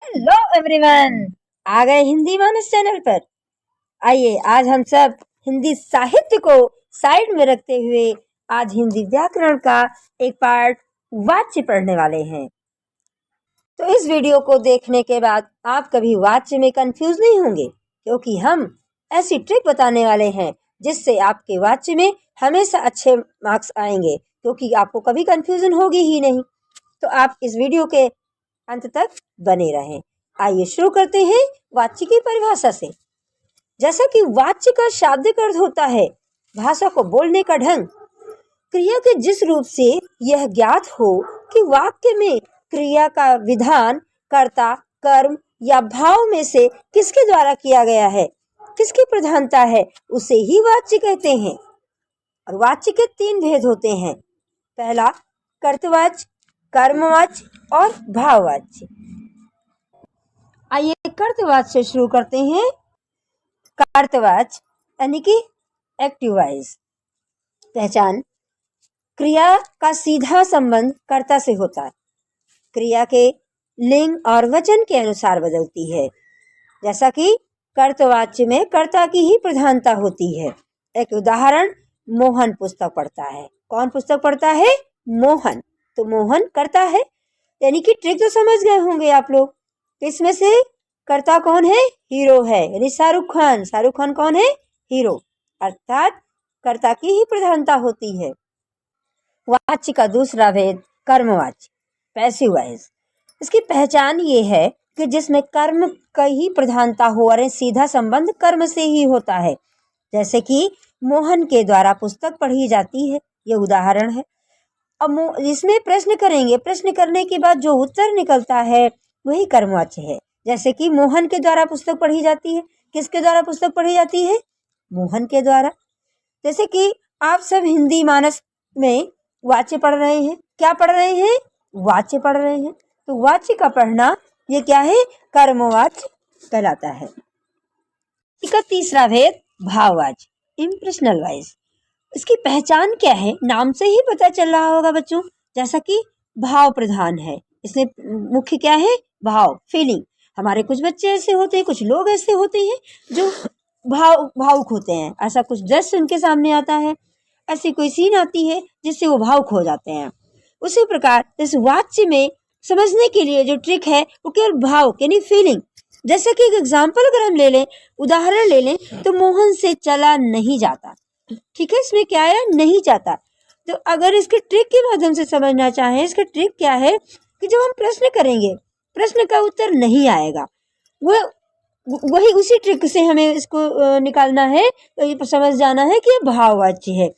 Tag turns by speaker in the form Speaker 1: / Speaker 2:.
Speaker 1: Hello everyone, आ गए हिंदी मानस channel पर। आइए आज हम सब हिंदी साहित्य को साइड में रखते हुए आज हिंदी व्याकरण का एक पार्ट वाच्य पढ़ने वाले हैं। तो इस वीडियो को देखने के बाद आप कभी वाच्य में कंफ्यूज नहीं होंगे, क्योंकि हम ऐसी ट्रिक बताने वाले हैं जिससे आपके वाच्य में हमेशा अच्छे मार्क्स आएंगे, क्योंकि आपको कभी कंफ्यूजन होगी ही नहीं। तो आप इस वीडियो के अंत तक बने रहें। आइए शुरू करते हैं वाच्य की परिभाषा से। जैसा कि वाच्य का शाब्दिक अर्थ होता है भाषा को बोलने का ढंग, क्रिया के जिस रूप से यह ज्ञात हो कि वाक्य में क्रिया का विधान कर्ता, कर्म या भाव में से किसके द्वारा किया गया है, किसकी प्रधानता है, उसे ही वाच्य कहते हैं। और वाच्य के तीन भेद होते हैं। पहला कर्तवाच्य, कर्मवाच्य और भाववाच्य। आइए कर्तवाच्य से शुरू करते हैं। कर्तवाच्य यानी कि एक्टिव वॉइस। पहचान, क्रिया का सीधा संबंध कर्ता से होता है। क्रिया के लिंग और वचन के अनुसार बदलती है। जैसा कि कर्तवाच्य में कर्ता की ही प्रधानता होती है। एक उदाहरण, मोहन पुस्तक पढ़ता है। कौन पुस्तक पढ़ता है? मोहन। तो मोहन कर्ता है, यानी कि ट्रिक तो समझ गए होंगे आप लोग। इसमें से कर्ता कौन है? हीरो है, यानी शाहरुख खान। शाहरुख खान कौन है? हीरो। अर्थात कर्ता की ही प्रधानता होती है। वाच्य का दूसरा भेद कर्मवाच्य, पैसिव वॉइस। इसकी पहचान ये है कि जिसमें कर्म का ही प्रधानता हो और सीधा संबंध कर्म से ही होता है। जैसे कि मोहन के द्वारा पुस्तक पढ़ी जाती है, यह उदाहरण है। अब इसमें प्रश्न करेंगे, प्रश्न करने के बाद जो उत्तर निकलता है वही कर्मवाच्य है। जैसे कि मोहन के द्वारा पुस्तक पढ़ी जाती है। किसके द्वारा पुस्तक पढ़ी जाती है? मोहन के द्वारा। जैसे कि आप सब हिंदी मानस में वाच्य पढ़ रहे हैं। क्या पढ़ रहे हैं? वाच्य पढ़ रहे हैं। तो वाच्य का पढ़ना ये क्या है? कर्मवाच्य कहलाता है। इसका तीसरा भेद भाववाच्य, इंप्रेशनल वॉइस। इसकी पहचान क्या है? नाम से ही पता चल रहा होगा बच्चों। जैसा कि भाव प्रधान है, इसमें मुख्य क्या है? भाव, फीलिंग। हमारे कुछ बच्चे ऐसे होते हैं, कुछ लोग ऐसे होते हैं जो भावुक होते हैं। ऐसा कुछ दृश्य उनके सामने आता है, ऐसी कोई सीन आती है जिससे वो भावुक हो जाते हैं। उसी प्रकार इस वाच्य में समझने के लिए जो ट्रिक है वो केवल भाव यानी फीलिंग। जैसे कि एक एग्जाम्पल अगर हम ले लें, उदाहरण ले लें, तो मोहन से चला नहीं जाता। ठीक है, इसमें क्या है? नहीं जाता। तो अगर इसके ट्रिक के माध्यम से समझना चाहें, इसका ट्रिक क्या है कि जब हम प्रश्न करेंगे, प्रश्न का उत्तर नहीं आएगा, वही उसी ट्रिक से हमें इसको निकालना है। तो ये समझ जाना है कि ये भाववाच्य है।